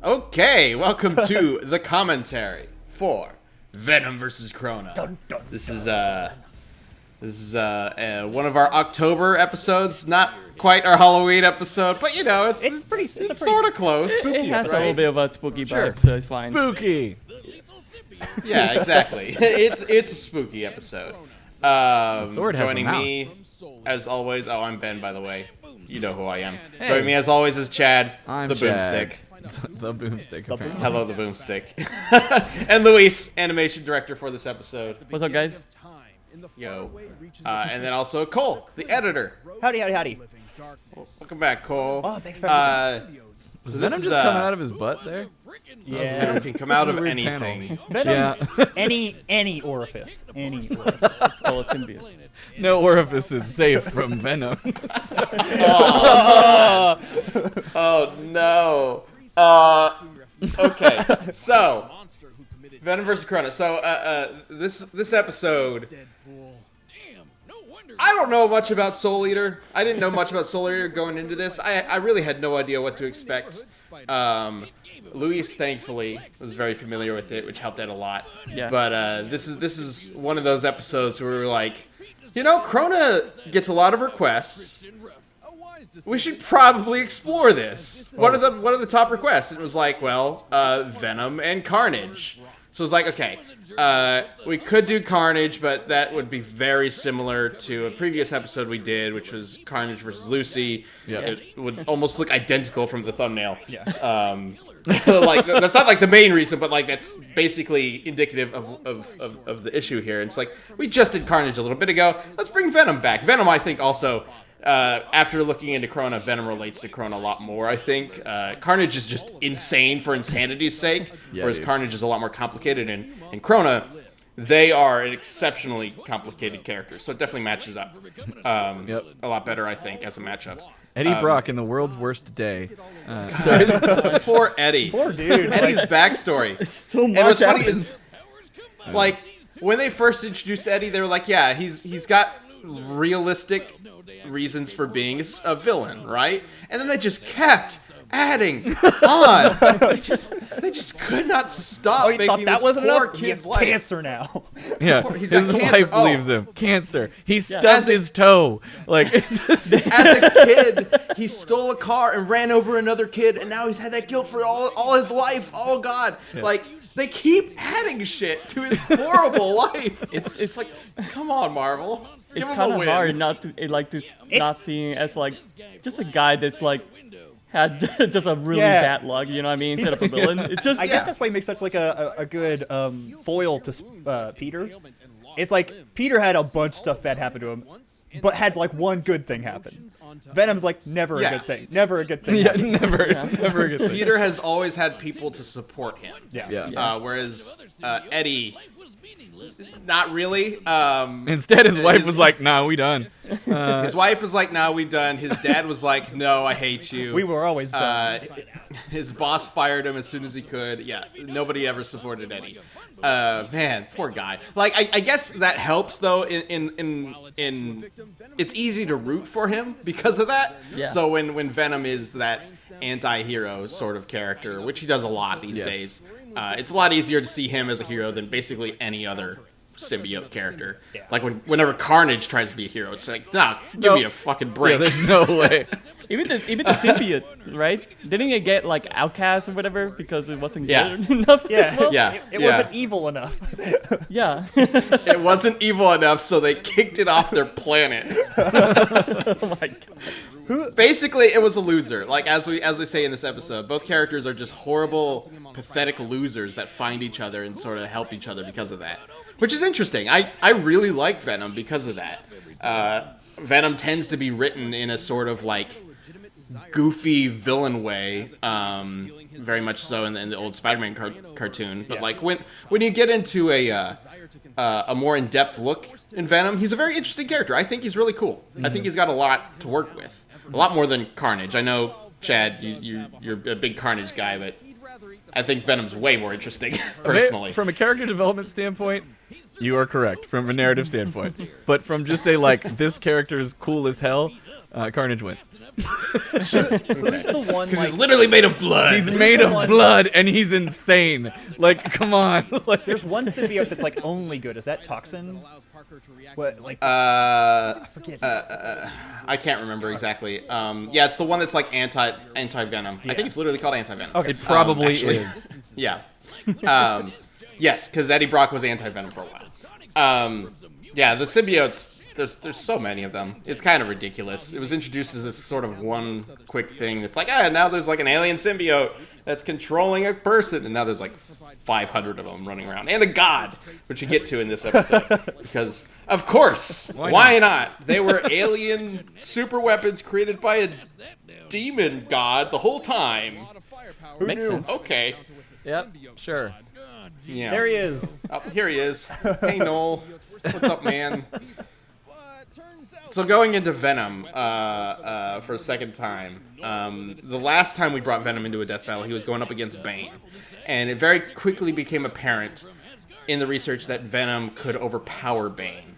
Okay, welcome to the commentary for Venom versus Crona. This is one of our October episodes, not quite our Halloween episode, but you know, it's sort of close. It has a little bit of a spooky vibe, so it's fine. Spooky. Yeah, exactly. It's a spooky episode. Sword has Joining a mouth. me, as always. Oh, I'm Ben, by the way. You know who I am. Hey. Joining me, as always, is Chad, I'm the Chad. boomstick. The boomstick. Apparently. Hello, the boomstick. And Luis, animation director for this episode. What's up, guys? Yo. And then also Cole, the editor. Howdy. Welcome back, Cole. Oh, thanks for having me. Does Venom just come out of his butt there? Yeah. Venom can come out of Weird anything. Venom, Yeah. any orifice. Any orifice. Let's call it symbiote. No orifice is safe from Venom. Oh no. Okay. So, Venom versus Crona. So, this episode, I don't know much about Soul Eater. I didn't know much about Soul Eater going into this. I really had no idea what to expect. Luis, thankfully, was very familiar with it, which helped out a lot. Yeah. But this is one of those episodes where we're like, you know, Crona gets a lot of requests. We should probably explore this. One of the top requests. It was like, well, Venom and Carnage. So it was like, okay, we could do Carnage, but that would be very similar to a previous episode we did, which was Carnage versus Lucy. Yeah. It would almost look identical from the thumbnail. Yeah. Like that's not like the main reason, but like that's basically indicative of the issue here. And it's like we just did Carnage a little bit ago. Let's bring Venom back. Venom, I think, also. After looking into Crona, Venom relates to Crona a lot more, I think. Carnage is just insane for insanity's sake, whereas dude. Carnage is a lot more complicated. And Crona, they are an exceptionally complicated character, so it definitely matches up a lot better, I think, as a matchup. Eddie Brock in the world's worst day. Poor Eddie. Poor dude. Eddie's backstory. So much And what's funny happened. is, like, when they first introduced Eddie, they were like, yeah, he's got realistic reasons for being a villain, right? And then they just kept adding on. They just could not stop Oh, you making thought that this wasn't poor enough? He kid's has life. cancer now. Yeah, He's his got cancer. wife Oh. believes him. Cancer. He stubbed As a- his toe. Like, As a kid, he stole a car and ran over another kid, and now he's had that guilt for all his life. Oh God! Like they keep adding shit to his horrible life. It's like, come on, Marvel. It's Give him kind a of win. hard not seeing as like just a guy that's like had just a really bad luck, you know what I mean? Instead of a villain, it's just I guess that's why he makes such like a good foil to Peter. It's like Peter had a bunch of stuff bad happen to him, but had like one good thing happen. Venom's like never a good thing. Never a good thing. yeah, happens. never a good thing. Peter has always had people to support him. Yeah. Whereas Eddie, not really. Instead, his wife was like, "Nah, we done." His wife was like, "No, we done." His dad was like, "No, I hate you." We were always done. His boss fired him as soon as he could. Yeah, nobody ever supported Eddie. Man, poor guy. Like, I guess that helps though. In it's easy to root for him because of that. Yeah. So when Venom is that anti-hero sort of character, which he does a lot these days, it's a lot easier to see him as a hero than basically any other symbiote character. Yeah. Like whenever Carnage tries to be a hero, it's like, nah, give me a fucking break. Yeah, there's no way. even the symbiote, right? Didn't it get like outcast or whatever because it wasn't good enough? Yeah. As well? Yeah, It yeah. wasn't evil enough. Yeah. It wasn't evil enough, so they kicked it off their planet. Oh my god. Basically, it was a loser. Like as we say in this episode, both characters are just horrible, pathetic losers that find each other and sort of help each other because of that. Which is interesting. I really like Venom because of that. Venom tends to be written in a sort of like goofy villain way, very much so in the old Spider-Man cartoon. But like when you get into a more in-depth look in Venom, he's a very interesting character. I think he's really cool. I think he's got a lot to work with, a lot more than Carnage. I know, Chad, you're a big Carnage guy, but I think Venom's way more interesting personally. From a character development standpoint, you are correct. From a narrative standpoint, but from just a like this character is cool as hell, Carnage wins. Who's the one Because he's like? literally made of blood. He's made of blood and he's insane. Like, come on. Like, There's one symbiote that's like only good. Is that Toxin? What like? I forget. can't remember exactly. Yeah, it's the one that's like anti-venom. I think it's literally called anti-venom. Okay. it probably actually. is. Yeah. Yes, because Eddie Brock was anti-venom for a while. Yeah, the symbiotes. There's so many of them. It's kind of ridiculous. It was introduced as this sort of one quick thing. It's like, now there's like an alien symbiote that's controlling a person, and now there's like 500 of them running around, and a god, which we get to in this episode. Because, of course, why not? They were alien super weapons created by a demon god the whole time. Makes sense. Okay. Yep, sure. Yeah. There he is. Oh, here he is. Hey, Noel. What's up, man? So going into Venom for a second time, the last time we brought Venom into a death battle, he was going up against Bane. And it very quickly became apparent in the research that Venom could overpower Bane.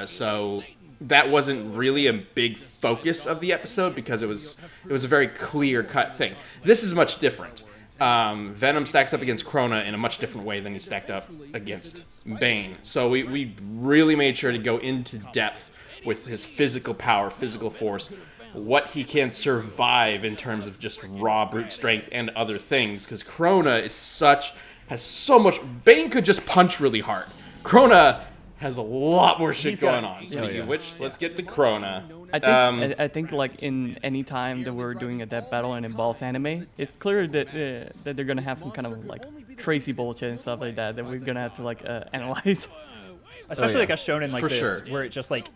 So that wasn't really a big focus of the episode because it was a very clear-cut thing. This is much different. Venom stacks up against Crona in a much different way than he stacked up against Bane. So we really made sure to go into depth with his physical power, physical force, what he can survive in terms of just raw brute strength and other things. Because Crona has so much. Bane could just punch really hard. Crona has a lot more shit going on. Speaking of which, let's get to Crona. I think like in any time that we're doing a death battle and involves anime, it's clear that that they're gonna have some kind of like crazy bullshit and stuff like that we're gonna have to like analyze. Especially like a shonen like For this, sure. where it just like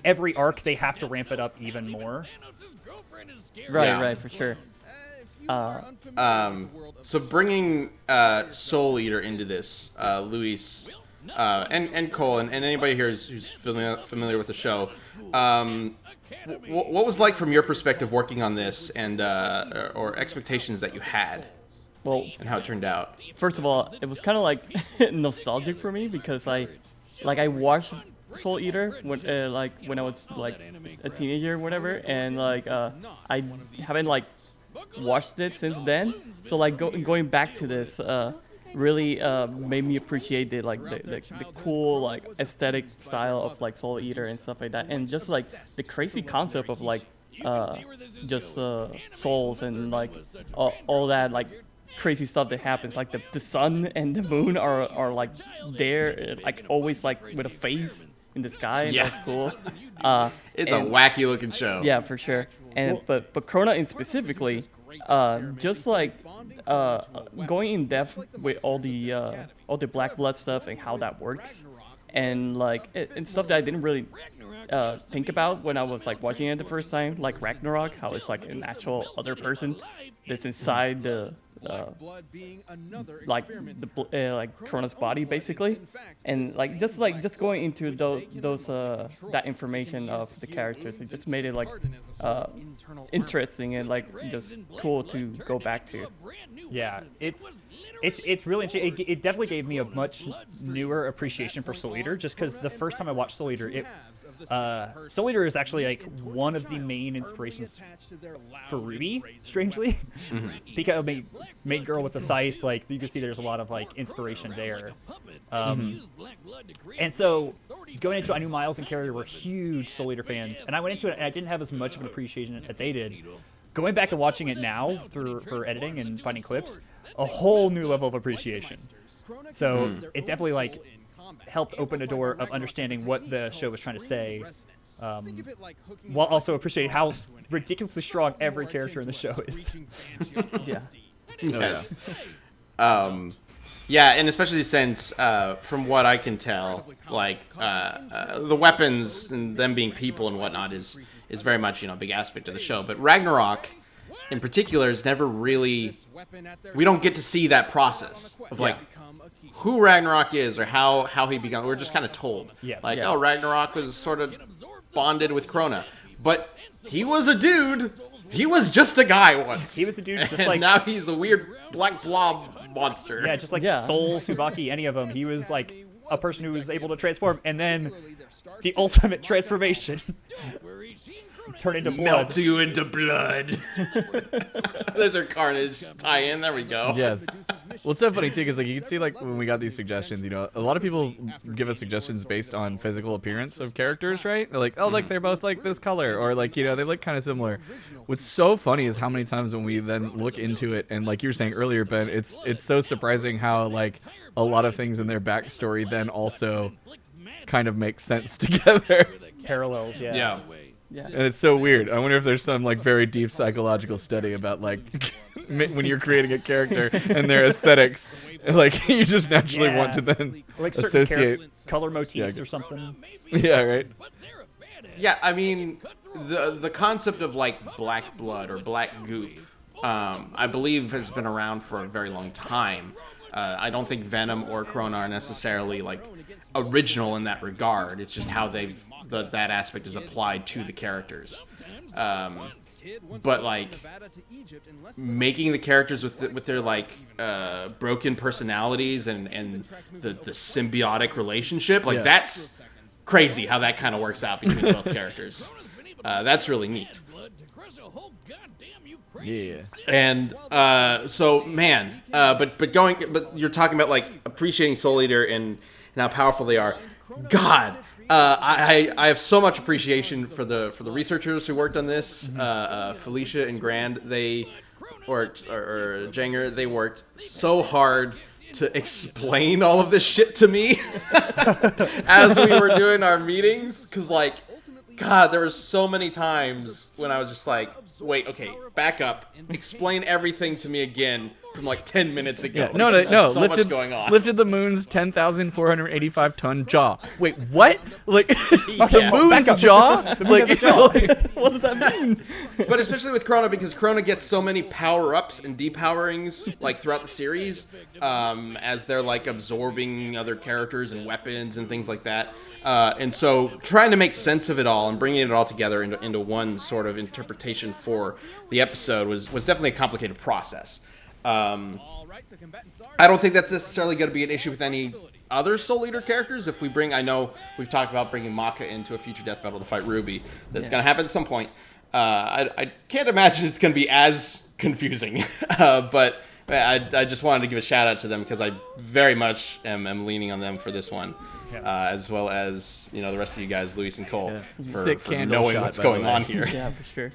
every arc they have to ramp it up even more. Right, for sure. So bringing Soul Eater into this, Luis, and Cole, and anybody here who's familiar with the show, what was like from your perspective working on this, and or expectations that you had, Well, and how it turned out? first of all, it was kind of like nostalgic for me because I watched Soul Eater when I was like a teenager or whatever, and like I haven't like watched it since then. So like going back to this really made me appreciate the cool like aesthetic style of like Soul Eater and stuff like that, and just like the crazy concept of like just souls and like all that like crazy stuff that happens, like the sun and the moon are like there like always like with a face in the sky, and Yeah. that's cool. It's a wacky looking show. Yeah, for sure. And but Crona in specifically, just like going in depth with all the black blood stuff and how that works, and like and stuff that I didn't really think about when I was like watching it the first time, like Ragnarok, how it's like an actual other person that's inside the like Crona's body basically, and like just going into those that information of the characters, it just made it like interesting and like just cool to go back to. Yeah, it's really interesting. It definitely gave me a much newer appreciation for Soul Eater, just because the first time I watched Soul Eater, Soul Eater is actually like one of the main inspirations for Ruby, strangely, because main girl with the scythe. Like you can see, there's a lot of like inspiration there. And so going into it, I knew Miles and Carrie were huge Soul Eater fans, and I went into it and I didn't have as much of an appreciation that they did. Going back and watching it now for editing and finding clips, a whole new level of appreciation. So it definitely like helped open a door of understanding what the show was trying to say, while also appreciating how ridiculously strong every character in the show is. Yeah. Yes. Yeah, and especially since, from what I can tell, like the weapons and them being people and whatnot is very much a big aspect of the show. But Ragnarok, in particular, is never really. We don't get to see that process of like who Ragnarok is or how he began. We're just kind of told, oh, Ragnarok was sort of bonded with Crona, but he was a dude. He was just a guy once. He was a dude, just and like now he's a weird black blob monster. Yeah, just like Soul, Tsubaki, any of them. He was like a person who was able to transform, and then the ultimate transformation. turn into blood. Melt you into blood. There's our Carnage tie-in. There we go. Yes. Well, it's so funny too, because like you can see like when we got these suggestions, you know, a lot of people give us suggestions based on physical appearance of characters, right? They're like, oh, like they're both like this color, or like, you know, they look kind of similar. What's so funny is how many times when we then look into it, and like you were saying earlier, Ben, it's so surprising how like a lot of things in their backstory then also kind of make sense together. Parallels, yeah. Yeah. Yeah. And it's so weird. I wonder if there's some like very deep psychological study about like when you're creating a character and their aesthetics, like you just naturally want to then Like certain associate. color motifs Yeah. or something. Yeah, right. Yeah, I mean, the concept of like black blood or black goop, I believe has been around for a very long time. I don't think Venom or Crona are necessarily like original in that regard. It's just how that aspect is applied to the characters. But like making the characters with their like broken personalities and the symbiotic relationship, like that's crazy how that kind of works out between both characters. That's really neat. Yeah. And so, man, but you're talking about like appreciating Soul Eater and how powerful they are. God, I have so much appreciation for the researchers who worked on this. Felicia and Grand, or Janger, they worked so hard to explain all of this shit to me as we were doing our meetings, because like, God, there were so many times when I was just like, wait, okay, back up, explain everything to me again from like 10 minutes ago. Yeah, no, There's so lifted, much going on. Lifted the moon's 10,485 ton jaw. Wait, what? Like Yeah. the moon's jaw? The moon has a jaw. What does that mean? But especially with Crona, because Crona gets so many power-ups and depowerings like throughout the series, as they're like absorbing other characters and weapons and things like that. And so trying to make sense of it all and bringing it all together into one sort of interpretation for the episode was definitely a complicated process. I don't think that's necessarily going to be an issue with any other Soul Eater characters. I know we've talked about bringing Maka into a future death battle to fight Ruby. That's going to happen at some point. I can't imagine it's going to be as confusing, but I just wanted to give a shout out to them because I very much am leaning on them for this one. As well as, you know, the rest of you guys, Luis and Cole, for knowing what's going on here. Yeah, for sure.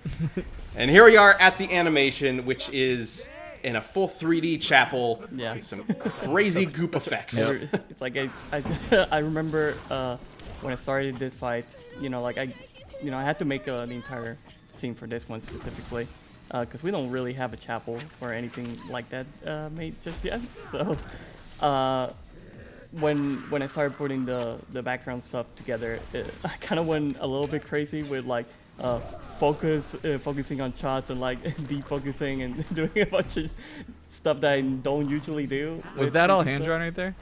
And here we are at the animation, which is in a full 3D chapel with some crazy goop effects. It's like I remember when I started this fight, you know, like I had to make the entire scene for this one specifically, because we don't really have a chapel or anything like that made just yet. So when I started putting the background stuff together, I kind of went a little bit crazy with like focusing on shots and like defocusing and doing a bunch of stuff that I don't usually do. Was that all hand drawn right there?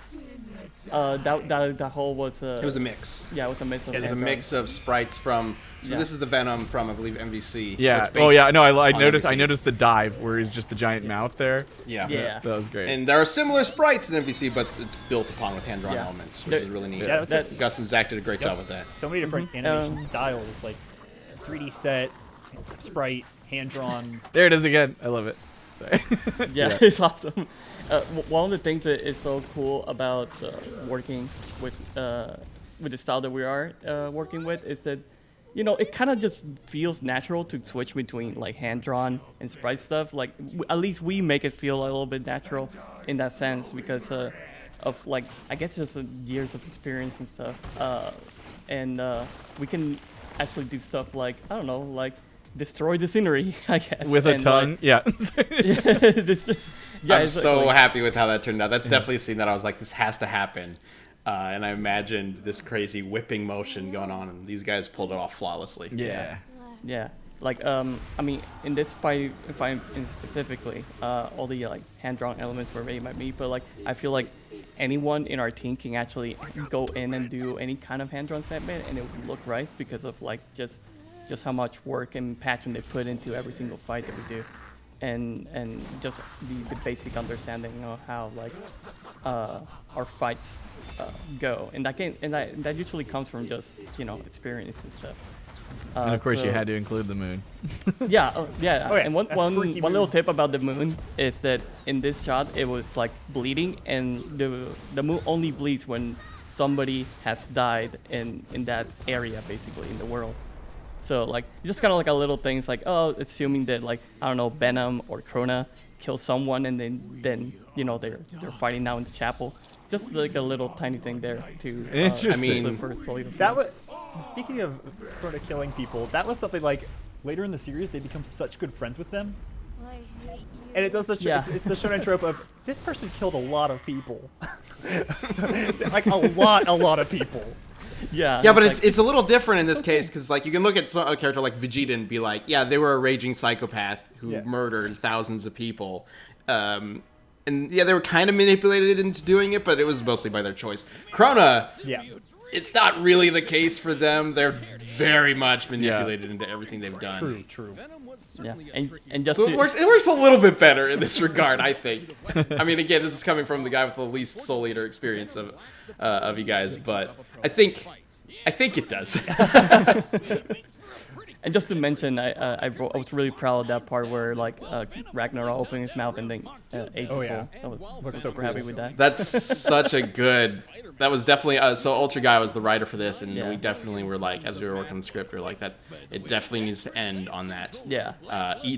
That whole was It was a mix. yeah, it was a mix of It was a mix of sprites from. So this is the Venom from, I believe, MVC. Yeah. It's Oh yeah. based No, I on noticed. MVC. I noticed the dive where it's just the giant mouth there. Yeah. Yeah. That was great. And there are similar sprites in MVC, but it's built upon with hand-drawn Yeah. elements, which is really neat. Yeah, that's Gus and Zach did a great job with that. so many different animation styles, like 3D set, sprite, hand drawn. There it is again. I love it. Sorry. Yeah, it's awesome. One of the things that is so cool about working with the style that we are working with is that, you know, it kind of just feels natural to switch between like hand-drawn and sprite stuff. Like at least we make it feel a little bit natural in that sense because of like, I guess just years of experience and stuff. And we can actually do stuff like, I don't know, like destroy the scenery, I guess. With a and, tongue. like, Yeah. I'm it's so like, happy with how that turned out. That's definitely a scene that I was like, this has to happen. And I imagined this crazy whipping motion going on, and these guys pulled it off flawlessly. Yeah. Yeah, like I mean, in this fight specifically, all the like hand-drawn elements were made by me. But like, I feel like anyone in our team can actually go in and do any kind of hand-drawn segment, and it would look right because of like just how much work and passion they put into every single fight that we do, and just the basic understanding of how like our fights go, and that usually comes from just, you know, experience and stuff. And of course, you so- had to include the moon. Yeah, yeah. Oh, yeah. And one, That one, freaky one moon. little tip about the moon is that in this shot, it was like bleeding, and the moon only bleeds when somebody has died in that area, basically, in the world. So, like, just kind of like a little things like, oh, assuming that, like, I don't know, Venom or Crona kill someone, and then you know, they're fighting now in the chapel. Just like a little tiny thing there to Interesting. look for Soul Eater That fans. was speaking of Crona killing people. That was something like later in the series they become such good friends with them, and it does the Yeah. it's the shonen trope of this person killed a lot of people, like a lot of people. Yeah, Yeah, but like, it's a little different in this case because like you can look at a character like Vegeta and be like, yeah, they were a raging psychopath who Yeah. murdered thousands of people, and yeah, they were kind of manipulated into doing it, but it was mostly by their choice. Crona, Yeah, it's not really the case for them. They're very much manipulated into everything they've done. true. yeah, and just So to, it works a little bit better in this regard, I think. I mean, again, this is coming from the guy with the least Soul Eater experience of you guys, but I think it does. And just to mention, I was really proud of that part where like Ragnarok opened his mouth and then ate Oh, the yeah. soul. I was super happy with that. That's such a good. That was definitely so. Ultra Guy was the writer for this, and Yeah. we definitely were like, as we were working on the script, we were like that. It definitely needs to end on that. Yeah.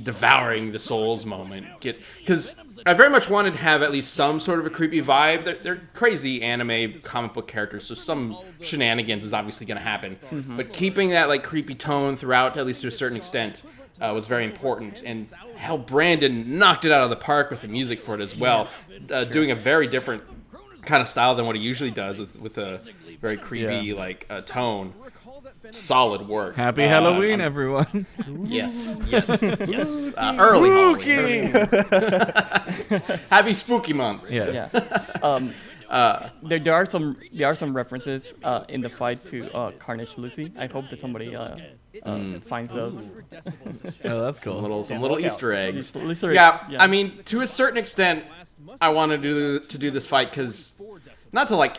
Devouring the souls moment. Because I very much wanted to have at least some sort of a creepy vibe. They're crazy anime comic book characters, so some shenanigans is obviously going to happen. But keeping that like creepy tone throughout, at least to a certain extent, was very important. And hell, Brandon knocked it out of the park with the music for it as well, doing a very different kind of style than what he usually does with a very creepy tone. Solid work. Happy Halloween, everyone. Yes. Early Halloween. Happy Spooky Month. Yeah. Yeah. There are some references in the fight to Carnage Lucy. I hope that somebody finds those. Oh, that's cool. Some little Easter eggs. Easter Yeah, eggs, I mean, to a certain extent, I wanted to do this fight because not to like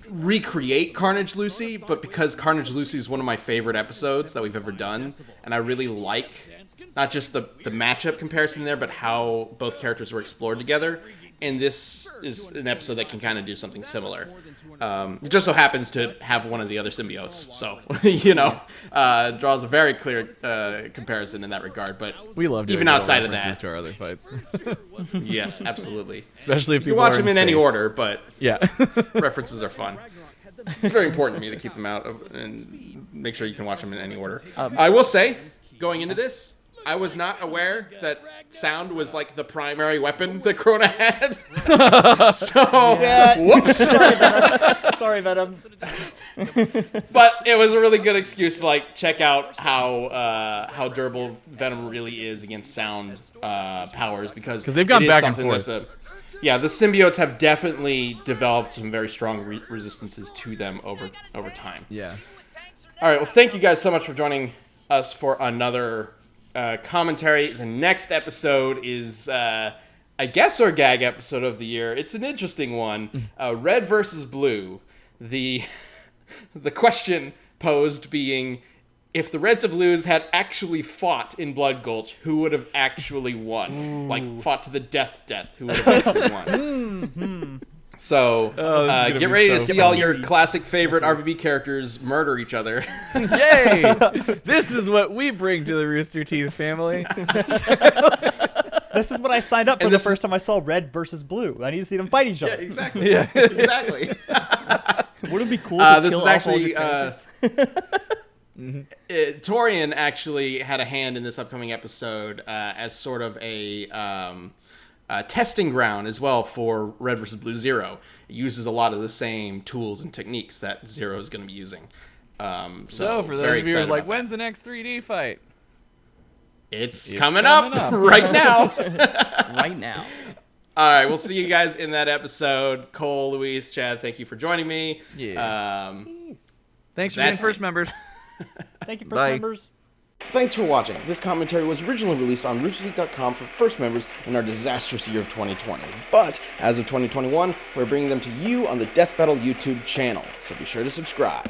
recreate Carnage Lucy, but because Carnage Lucy is one of my favorite episodes that we've ever done, and I really like not just the matchup comparison there, but how both characters were explored together. And this is an episode that can kind of do something similar. It just so happens to have one of the other symbiotes, so draws a very clear comparison in that regard. But We love doing even little outside of references that, to our other fights, yes, absolutely. especially if You can people watch are them in any space. order, but Yeah. references are fun. It's very important to me to keep them out and make sure you can watch them in any order. I will say, going into this, I was not aware that sound was like the primary weapon that Crona had. So, whoops. Sorry, Venom. But it was a really good excuse to like check out how durable Venom really is against sound powers because they've gone it is back and something forth. that the symbiotes have definitely developed some very strong resistances to them over time. Yeah. All right, well, thank you guys so much for joining us for another commentary. The next episode is, I guess, our gag episode of the year. It's an interesting one. Red versus Blue. The question posed being, if the Reds and Blues had actually fought in Blood Gulch, who would have actually won? Ooh. Like, fought to the death, who would have actually won? So, this is gonna get be ready to so see all fun. your classic favorite RVB characters murder each other. Yay! This is what we bring to the Rooster Teeth family. This is what I signed up for And the this first time I saw Red versus Blue. I need to see them fight each other. Exactly. Yeah. Exactly. Would it be cool to This kill is off all actually your characters? Torian actually had a hand in this upcoming episode as sort of a testing ground as well for Red vs. Blue Zero. It uses a lot of the same tools and techniques that Zero is going to be using. So, for those very of you who are excited like, about when's the next 3D fight? it's coming coming up. up right now. Right now. All right, we'll see you guys in that episode. Cole, Luis, Chad, thank you for joining me. Yeah. Thanks for being that's first it. members. Thank you, first Bye. members. Thanks for watching. This commentary was originally released on roosterteeth.com for first members in our disastrous year of 2020. But as of 2021, we're bringing them to you on the Death Battle YouTube channel, so be sure to subscribe.